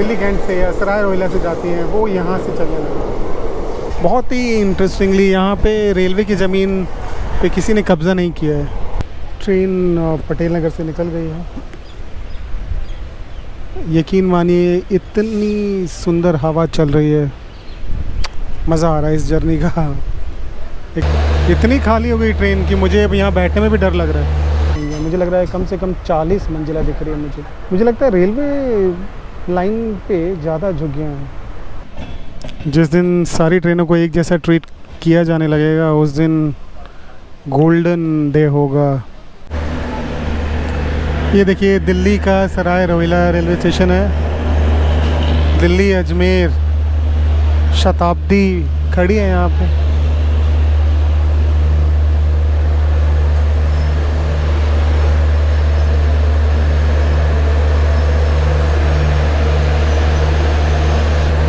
Delhi cantt से या सराय रोहिला से जाती हैं वो यहाँ से चलने लगी। बहुत ही इंटरेस्टिंगली यहाँ पे रेलवे की ज़मीन पे किसी ने कब्ज़ा नहीं किया है। ट्रेन पटेल नगर से निकल गई है। यकीन मानिए इतनी सुंदर हवा चल रही है, मज़ा आ रहा है इस जर्नी का। इतनी खाली हो गई ट्रेन कि मुझे अब यहाँ बैठने में भी डर लग रहा है। मुझे लग रहा है कम से कम 40 मंजिला दिख रही है मुझे लगता है रेलवे लाइन पे ज़्यादा झुग्गियाँ हैं। जिस दिन सारी ट्रेनों को एक जैसा ट्रीट किया जाने लगेगा उस दिन गोल्डन डे होगा। ये देखिए दिल्ली का सराय रोहिला रेलवे स्टेशन है। दिल्ली अजमेर शताब्दी खड़ी है यहाँ पे।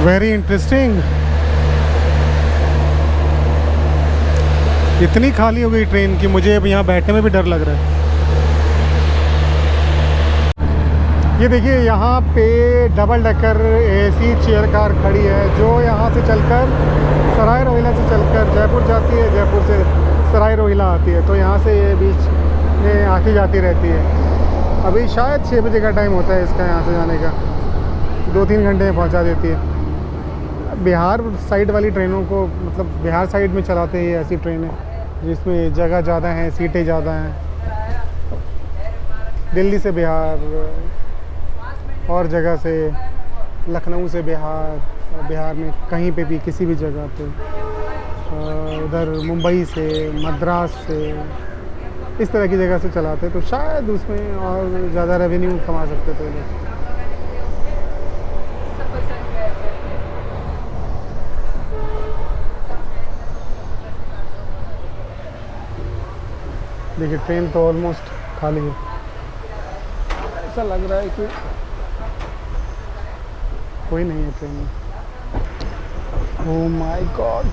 Very interesting. इतनी खाली हो गई ट्रेन कि मुझे अब यहाँ बैठने में भी डर लग रहा है। ये देखिए यहाँ पे double decker AC chair car खड़ी है जो यहाँ से चलकर सराय रोहिला से चलकर जयपुर जाती है, जयपुर से सराय रोहिला आती है। तो यहाँ से ये बीच में आती जाती रहती है। अभी शायद 6 बजे का टाइम होता है इसका यहाँ से जाने का। 2-3 घंटे में पहुँचा देती है। बिहार साइड वाली ट्रेनों को मतलब बिहार साइड में चलाते हैं ऐसी ट्रेनें जिसमें जगह ज़्यादा हैं, सीटें ज़्यादा हैं। दिल्ली से बिहार और जगह से, लखनऊ से बिहार, बिहार में कहीं पे भी किसी भी जगह पे, उधर मुंबई से, मद्रास से, इस तरह की जगह से चलाते तो शायद उसमें और ज़्यादा रेवेन्यू कमा सकते थे लोग। देखिए ट्रेन तो ऑलमोस्ट खाली है। ऐसा लग रहा है कि कोई नहीं है ट्रेन में। ओह माय गॉड,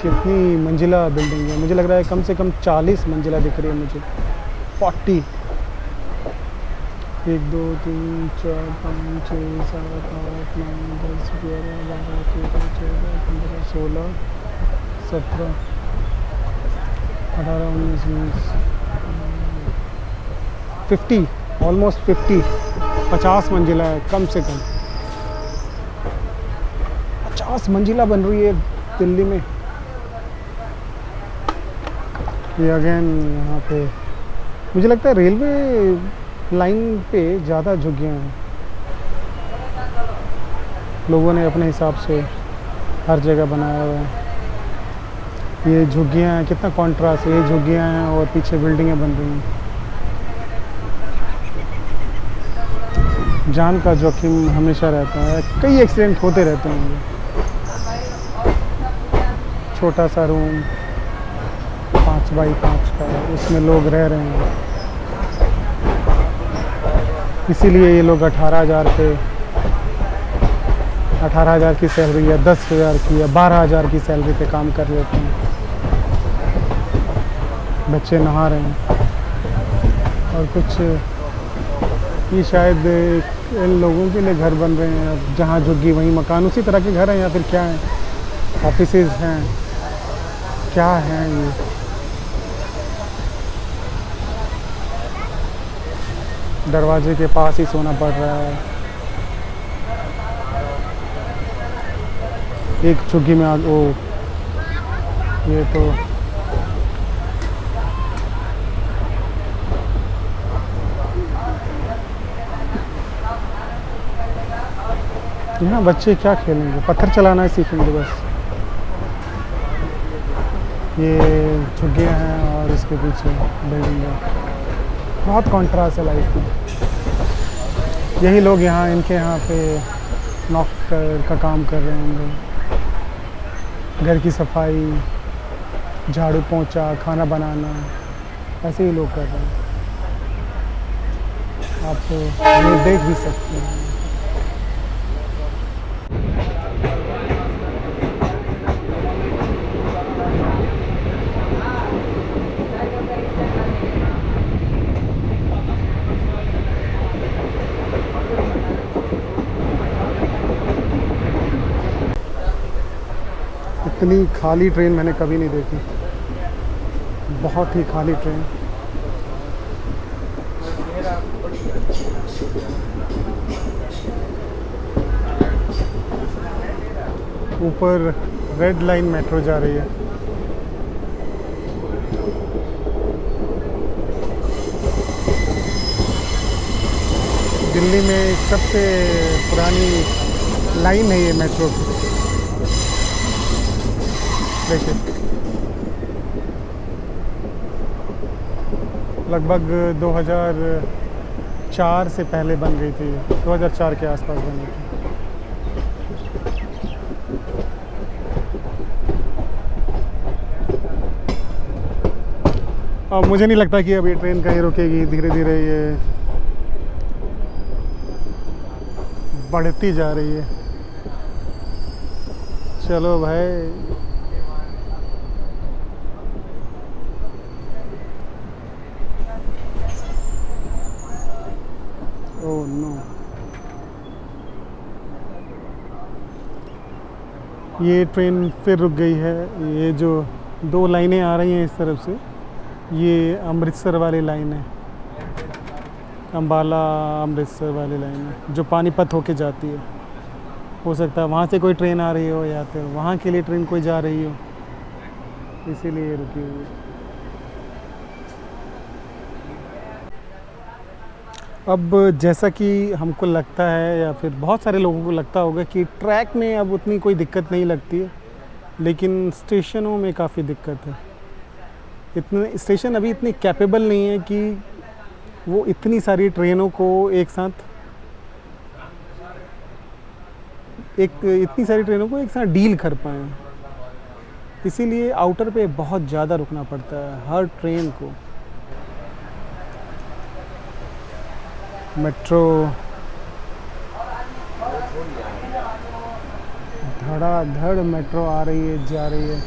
कितनी मंजिला बिल्डिंग है। मुझे लग रहा है कम से कम 40 मंजिला दिख रही है मुझे। 40। 1 2 3 4 5 6 7 8 9 10 11 12 13 14 15 16 17 18 19 20 50, ऑलमोस्ट 50 मंजिला है कम से कम। 50 मंजिला बन रही है दिल्ली में। ये अगेन यहाँ पे मुझे लगता है रेलवे लाइन पे ज़्यादा झुग्गियाँ हैं। लोगों ने अपने हिसाब से हर जगह बनाया हुआ है। ये झुग्गियाँ हैं, कितना कॉन्ट्रास्ट है। ये झुग्गियाँ हैं और पीछे बिल्डिंगें बन रही हैं। जान का जोखिम हमेशा रहता है। कई एक्सीडेंट होते रहते हैं। छोटा सा रूम 5 बाई 5 का, उसमें लोग रह रहे हैं। इसीलिए ये लोग 18,000 की सैलरी या 10,000 की या 12,000 की सैलरी पे काम कर लेते हैं। बच्चे नहा रहे हैं और कुछ ये शायद इन लोगों के लिए घर बन रहे हैं। जहाँ झुग्गी वहीं मकान, उसी तरह के घर हैं या फिर क्या है, ऑफिसेज हैं, क्या हैं ये। दरवाजे के पास ही सोना पड़ रहा है। एक झुग्गी में ओ ये तो यहाँ बच्चे क्या खेलेंगे, पत्थर चलाना ही सीखेंगे बस। ये झुग्गियाँ हैं और इसके पीछे बिल्डिंग है। बहुत कॉन्ट्रास्ट है लाइफ में। यही लोग यहाँ इनके यहाँ पे नौकर का काम कर रहे होंगे। घर की सफाई, झाड़ू पोंछा, खाना बनाना, ऐसे ही लोग कर रहे हैं। आप ये देख भी सकते हैं। इतनी खाली ट्रेन मैंने कभी नहीं देखी, बहुत ही खाली ट्रेन। ऊपर रेड लाइन मेट्रो जा रही है। दिल्ली में सबसे पुरानी लाइन है ये मेट्रो की। देखिए, लगभग 2004 से पहले बन गई थी, 2004 के आसपास बन गई थी। अब मुझे नहीं लगता कि अब ये ट्रेन कहीं रुकेगी, धीरे धीरे ये बढ़ती जा रही है। चलो भाई, ओह नो, ये ट्रेन फिर रुक गई है। ये जो दो लाइनें आ रही हैं इस तरफ से, ये अमृतसर वाली लाइन है, अम्बाला अमृतसर वाली लाइन है जो पानीपत होके जाती है। हो सकता है वहाँ से कोई ट्रेन आ रही हो या फिर वहाँ के लिए ट्रेन कोई जा रही हो, इसीलिए रुकी हुई है। अब जैसा कि हमको लगता है या फिर बहुत सारे लोगों को लगता होगा कि ट्रैक में अब उतनी कोई दिक्कत नहीं लगती है, लेकिन स्टेशनों में काफ़ी दिक्कत है। इतने स्टेशन अभी इतने कैपेबल नहीं है कि वो इतनी सारी ट्रेनों को एक साथ डील कर पाएँ। इसीलिए आउटर पे बहुत ज़्यादा रुकना पड़ता है हर ट्रेन को। मेट्रो धड़ाधड़ मेट्रो आ रही है, जा रही है।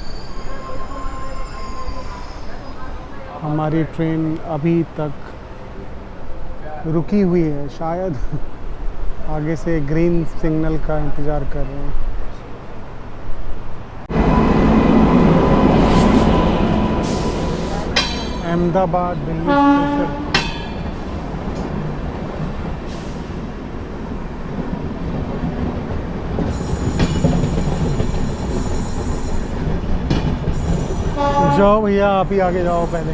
हमारी ट्रेन अभी तक रुकी हुई है, शायद आगे से ग्रीन सिग्नल का इंतज़ार कर रहे हैं। अहमदाबाद दिल्ली स्पेशल। जाओ भैया, आप ही आगे जाओ पहले।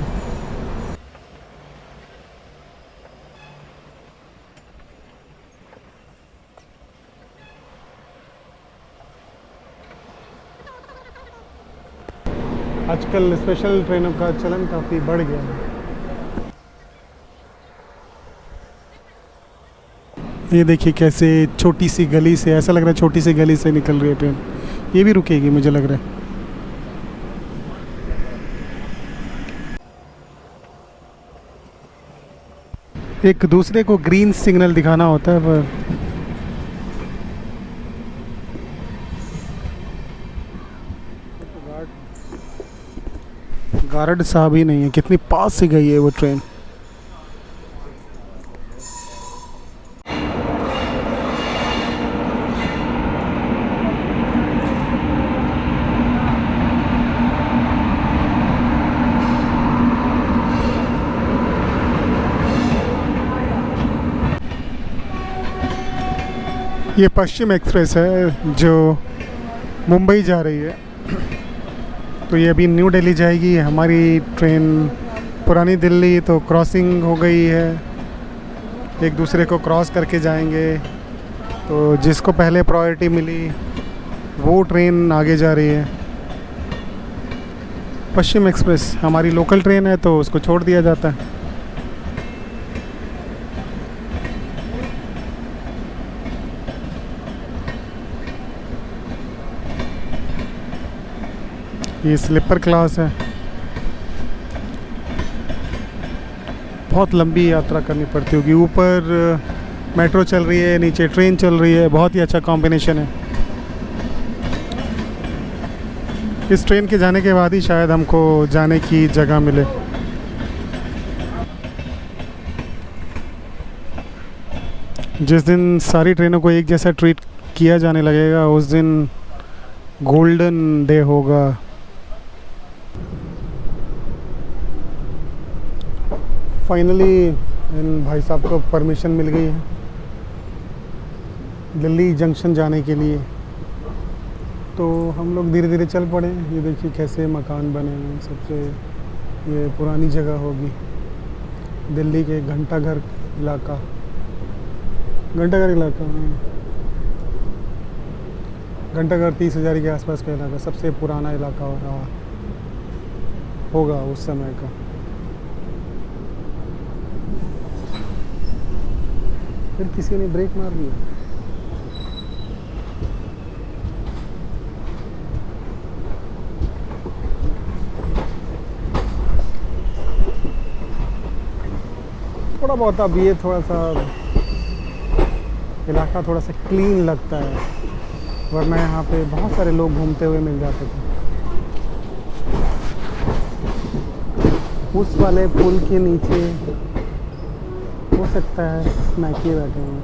आजकल स्पेशल ट्रेनों का चलन काफ़ी बढ़ गया है। ये देखिए कैसे छोटी सी गली से, ऐसा लग रहा है छोटी सी गली से निकल रही है ट्रेन। ये भी रुकेगी मुझे लग रहा है। एक दूसरे को ग्रीन सिग्नल दिखाना होता है पर गार्ड साहब ही नहीं है। कितनी पास से गई है वो ट्रेन। ये पश्चिम एक्सप्रेस है जो मुंबई जा रही है। तो ये अभी न्यू दिल्ली जाएगी। हमारी ट्रेन पुरानी दिल्ली तो क्रॉसिंग हो गई है, एक दूसरे को क्रॉस करके जाएंगे। तो जिसको पहले प्रायोरिटी मिली वो ट्रेन आगे जा रही है। पश्चिम एक्सप्रेस हमारी लोकल ट्रेन है तो उसको छोड़ दिया जाता है। ये स्लीपर क्लास है। बहुत लंबी यात्रा करनी पड़ती होगी। ऊपर मेट्रो चल रही है, नीचे ट्रेन चल रही है। बहुत ही अच्छा कॉम्बिनेशन है। इस ट्रेन के जाने के बाद ही शायद हमको जाने की जगह मिले। जिस दिन सारी ट्रेनों को एक जैसा ट्रीट किया जाने लगेगा उस दिन गोल्डन डे होगा। फाइनली इन भाई साहब को परमिशन मिल गई है दिल्ली जंक्शन जाने के लिए, तो हम लोग धीरे धीरे चल पड़े। ये देखिए कैसे मकान बने हुए हैं। सबसे ये पुरानी जगह होगी दिल्ली के, घंटाघर इलाका, घंटाघर इलाका, हाँ। घंटाघर 30,000 के आसपास का इलाका, सबसे पुराना इलाका हो रहा होगा उस समय का। फिर किसी ने ब्रेक मार दिया। थोड़ा बहुत अब ये थोड़ा सा इलाका थोड़ा सा क्लीन लगता है, वरना यहाँ पे बहुत सारे लोग घूमते हुए मिल जाते थे। उस वाले पुल के नीचे हो सकता है स्मैकी बैठे हैं,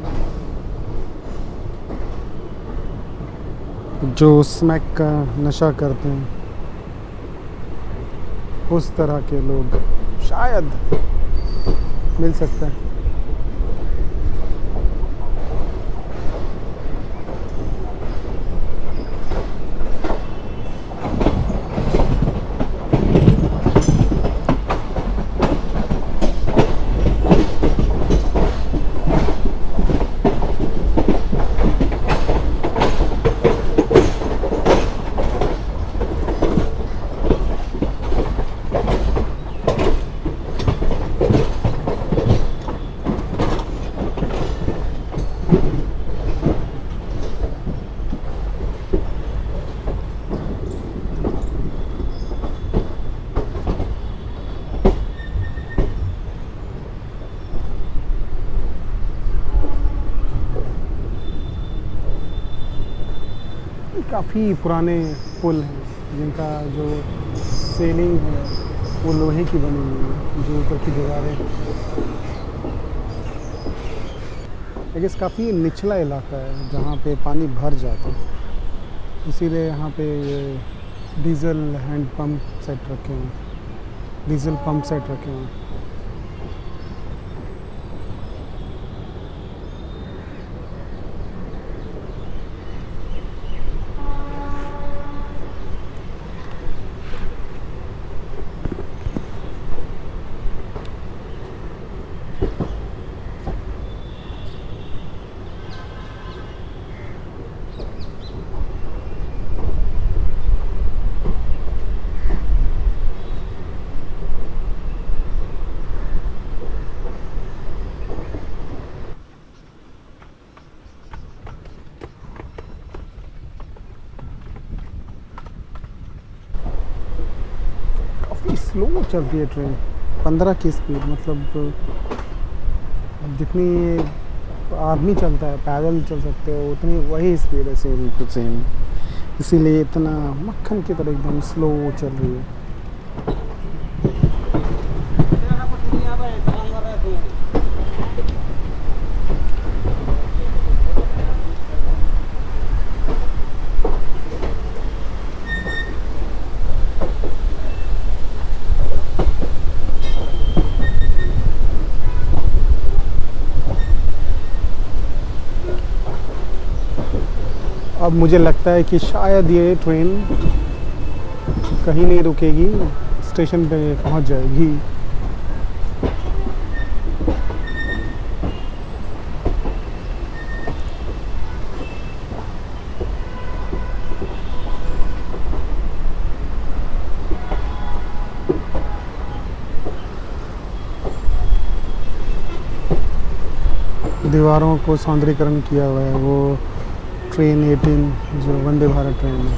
जो स्मैक का नशा करते हैं, उस तरह के लोग शायद मिल सकता है। काफ़ी पुराने पुल हैं जिनका जो सेलिंग है वो लोहे की बनी हुई है, जो ऊपर की दीवारें। लेकिन काफ़ी निचला इलाका है जहाँ पे पानी भर जाता है, इसीलिए यहाँ पे ये डीजल हैंड पंप सेट रखे हैं, डीजल पंप सेट रखे हैं। स्लो चलती है ट्रेन, 15 की स्पीड, मतलब जितनी आदमी चलता है, पैदल चल सकते हो उतनी वही स्पीड है, सेम टू सेम। इसीलिए इतना मक्खन की तरह एकदम स्लो चल रही है। अब मुझे लगता है कि शायद ये ट्रेन कहीं नहीं रुकेगी, स्टेशन पे पहुंच जाएगी। दीवारों को सौंदर्यीकरण किया हुआ है, वो ट्रेन 18 जो वंदे भारत ट्रेन है।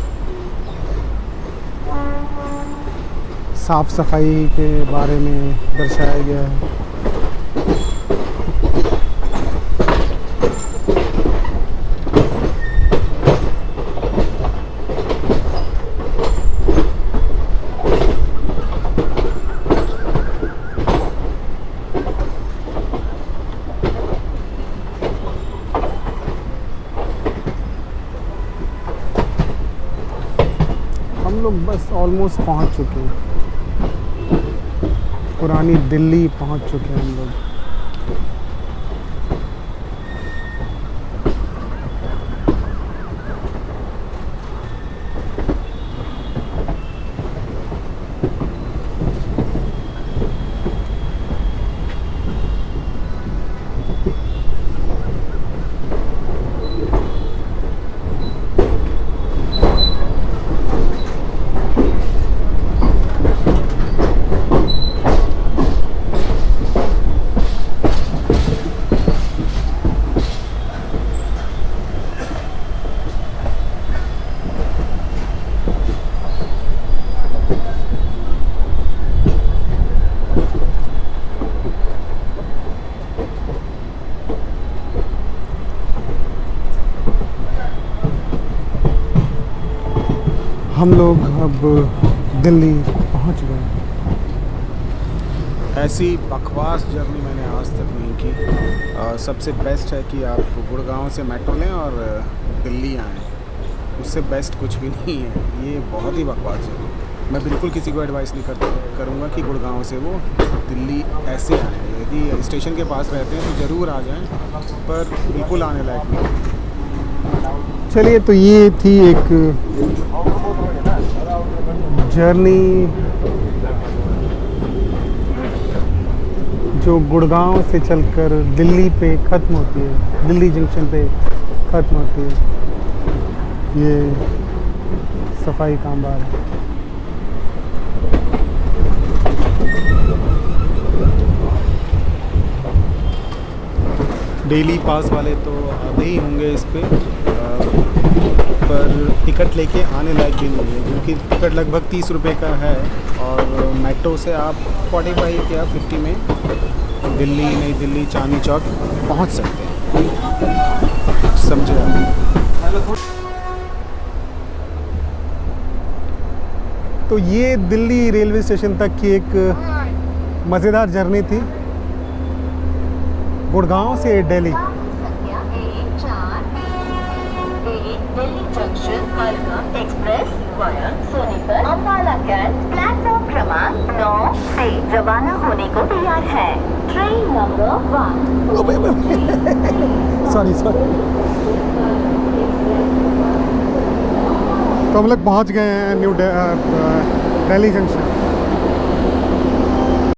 साफ़ सफाई के बारे में दर्शाया गया है। हम लोग बस ऑलमोस्ट पहुंच चुके हैं, पुरानी दिल्ली पहुंच चुके हैं हम लोग। हम लोग अब दिल्ली पहुंच गए। ऐसी बकवास जर्नी मैंने आज तक नहीं की। सबसे बेस्ट है कि आप गुड़गांव से मेट्रो लें और दिल्ली आएँ, उससे बेस्ट कुछ भी नहीं है। ये बहुत ही बकवास जर्नी। मैं बिल्कुल किसी को एडवाइस नहीं करूँगा कि गुड़गांव से वो दिल्ली ऐसे आएँ। यदि स्टेशन के पास रहते हैं तो ज़रूर आ जाएँ, पर बिल्कुल आने लायक नहीं है। चलिए, तो ये थी एक जर्नी जो गुड़गांव से चलकर दिल्ली पे ख़त्म होती है, दिल्ली जंक्शन पे ख़त्म होती है। ये सफाई कामगार है। डेली पास वाले तो आते ही होंगे इस पे, पर टिकट लेके आने लायक भी नहीं है, क्योंकि टिकट लगभग 30 रुपये का है और मेट्रो से आप 45 या 50 में दिल्ली, नई दिल्ली, चांदनी चौक पहुंच सकते हैं। समझे आप? तो ये दिल्ली रेलवे स्टेशन तक की एक मज़ेदार जर्नी थी, गुड़गांव से Delhi. Delhi junction express via Sonipat Ambala cantt platform क्रमांक 9 से रवाना होने को तैयार है। Train number 1। सॉरी। तो हम लोग पहुंच गए हैं दिल्ली जंक्शन।